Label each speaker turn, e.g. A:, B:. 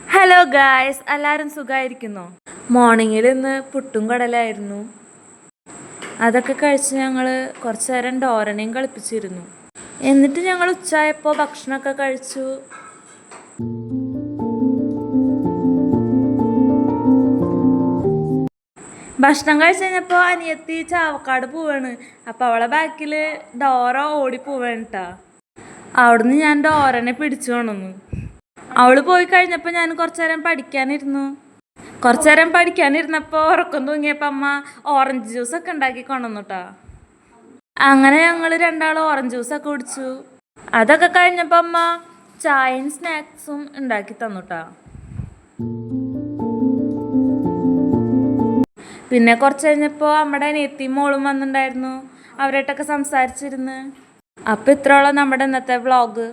A: Hello guys, എല്ലാവരും സുഖമായിരിക്കുന്നോ? മോർണിംഗിൽ ഇന്ന് പുട്ടും കടലായിരുന്നു. അതൊക്കെ കഴിച്ച് ഞങ്ങൾ കുറച്ച് നേരം ഡോരനെയും കളിപ്പിച്ചിരുന്നു. എന്നിട്ട് ഞങ്ങൾ ഉച്ചയായപ്പോൾ ഭക്ഷണമൊക്കെ കഴിച്ചു. ഭക്ഷണം കഴിച്ച് കഴിഞ്ഞപ്പോൾ അനിയത്തി ചാവക്കാട് പോവാണ്. അപ്പോൾ അവളെ ബാക്കിൽ ഡോറ ഓടി പോവാണ് കേട്ടോ. അവിടുന്ന് ഞാൻ ഡോരനെ പിടിച്ചു കൊണ്ടുവന്നു. അവള് പോയി കഴിഞ്ഞപ്പോൾ ഞാൻ കുറച്ചു നേരം പഠിക്കാനിരുന്നപ്പോൾ ഉറക്കം തൂങ്ങിയപ്പോൾ അമ്മ ഓറഞ്ച് ജ്യൂസൊക്കെ ഉണ്ടാക്കി കൊണ്ടുവന്നു കേട്ടോ. അങ്ങനെ ഞങ്ങൾ രണ്ടാളും ഓറഞ്ച് ജ്യൂസൊക്കെ കുടിച്ചു. അതൊക്കെ കഴിഞ്ഞപ്പോൾ അമ്മ ചായയും സ്നാക്സും ഉണ്ടാക്കി തന്നു കേട്ടോ. പിന്നെ കുറച്ച് കഴിഞ്ഞപ്പോൾ നമ്മുടെ അനിയത്തിയും മോളും വന്നിട്ടുണ്ടായിരുന്നു. അവരായിട്ടൊക്കെ സംസാരിച്ചിരുന്ന്. അപ്പോൾ ഇത്രയോളം നമ്മുടെ ഇന്നത്തെ വ്ളോഗ്.